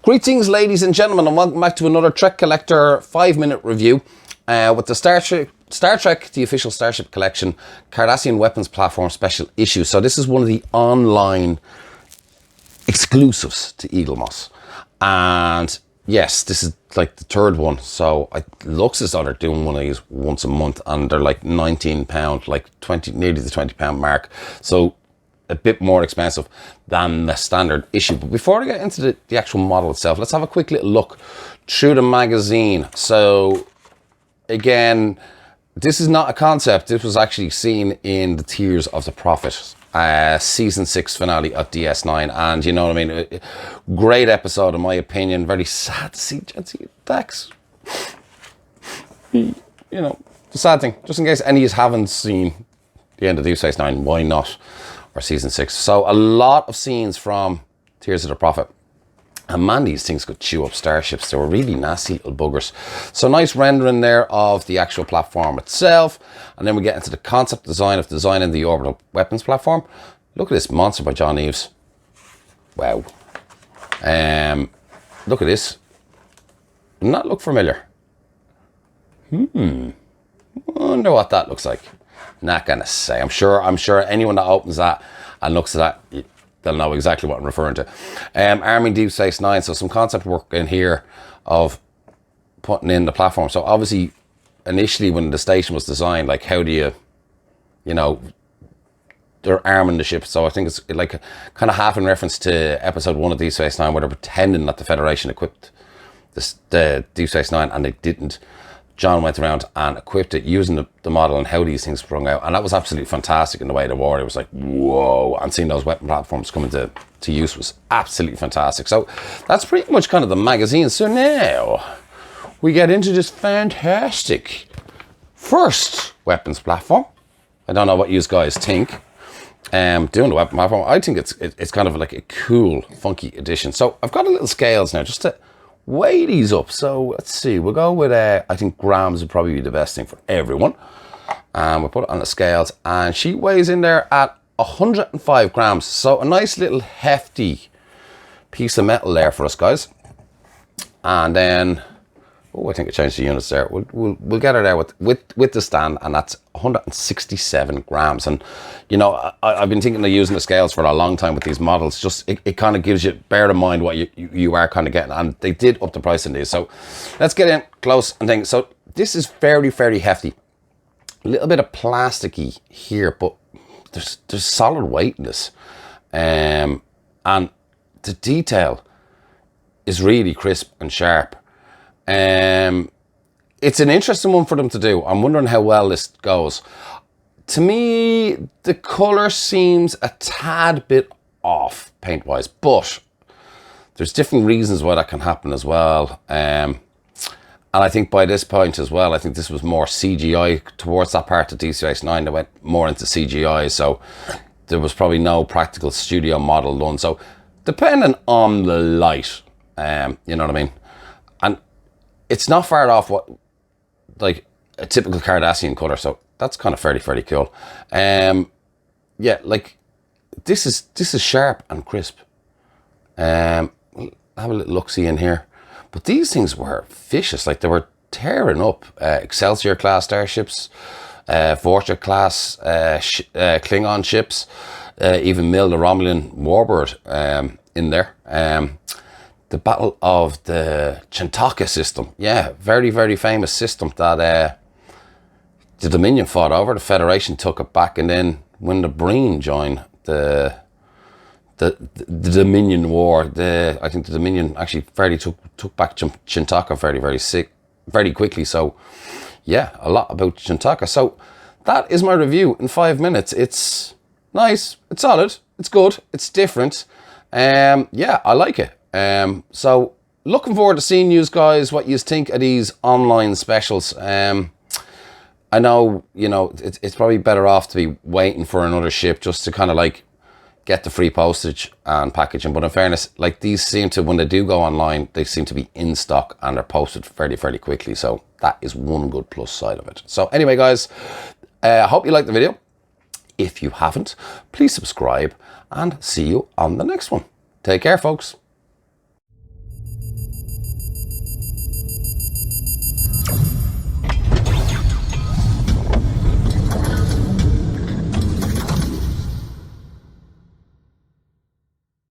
Greetings, ladies and gentlemen, and welcome back to another Trek Collector 5-minute review with the Star Trek, the official Starship Collection, Cardassian Weapons Platform Special Issue. So this is one of the online exclusives to Eaglemoss. And yes, this is like the third one. So it looks as though they're doing one of these once a month, and they're like £19, like nearly the £20 mark. So a bit more expensive than the standard issue. But before I get into the actual model itself, let's have a quick little look through the magazine. So again, this is not a concept. This was actually seen in the Tears of the Prophet season 6 finale of DS9, and you know what I mean, great episode in my opinion. Very sad to see Dax, you know, the sad thing, just in case any of you haven't seen the end of Deep Space Nine, why not? Or season 6. So a lot of scenes from Tears of the Prophet. And man, these things could chew up starships. They were really nasty little buggers. So nice rendering there of the actual platform itself. And then we get into the concept design of designing the orbital weapons platform. Look at this monster by John Eaves. Wow. Look at this. Doesn't that look familiar? Wonder what that looks like. Not gonna say. I'm sure anyone that opens that and looks at that, they'll know exactly what I'm referring to. Arming Deep Space Nine. So some concept work in here of putting in the platform. So obviously, initially when the station was designed, like how do you know, they're arming the ship. So I think it's like kind of half in reference to episode 1 of Deep Space Nine, where they're pretending that the Federation equipped the Deep Space Nine, and they didn't. John went around and equipped it using the model and how these things sprung out. And that was absolutely fantastic in the way the war. It was like, whoa. And seeing those weapon platforms coming to use was absolutely fantastic. So that's pretty much kind of the magazine. So now we get into this fantastic first weapons platform. I don't know what you guys think. Doing the weapon platform, I think it's kind of like a cool, funky addition. So I've got a little scales now just to weigh these up. So let's see, we'll go with I think grams would probably be the best thing for everyone, and we'll put it on the scales, and she weighs in there at 105 grams. So a nice little hefty piece of metal there for us guys. And then I think I changed the units there. We'll get her there with the stand, and that's 167 grams. And you know, I've been thinking of using the scales for a long time with these models. Just it kind of gives you, bear in mind what you are kind of getting, and they did up the price in these. So let's get in close and think. So this is fairly hefty. A little bit of plasticky here, but there's solid weight in this, and the detail is really crisp and sharp. It's an interesting one for them to do. I'm wondering how well this goes. To me, the color seems a tad bit off paint wise, but there's different reasons why that can happen as well. And I think by this point as well, I think this was more CGI towards that part of Deep Space Nine that went more into CGI. So there was probably no practical studio model done. So depending on the light, you know what I mean? And it's not far off what, like, a typical Cardassian color, so that's kind of fairly cool. Yeah, like this is sharp and crisp. Have a little look-see in here, but these things were vicious. Like, they were tearing up Excelsior class starships, Vorcha class Klingon ships, even Mil the Romulan warbird in there. The Battle of the Chantaka system. Yeah, very famous system that the Dominion fought over. The Federation took it back, and then when the Breen joined the Dominion War, I think the Dominion actually fairly took back Chantaka very quickly. So yeah, a lot about Chantaka. So that is my review in 5 minutes. It's nice, it's solid, it's good, it's different. Yeah, I like it. So looking forward to seeing you guys what you think of these online specials. I know, you know, it's probably better off to be waiting for another ship just to kind of like get the free postage and packaging. But in fairness, like, these seem to, when they do go online, they seem to be in stock and they're posted fairly quickly. So that is one good plus side of it. So anyway, guys, I hope you liked the video. If you haven't, please subscribe, and see you on the next one. Take care, folks.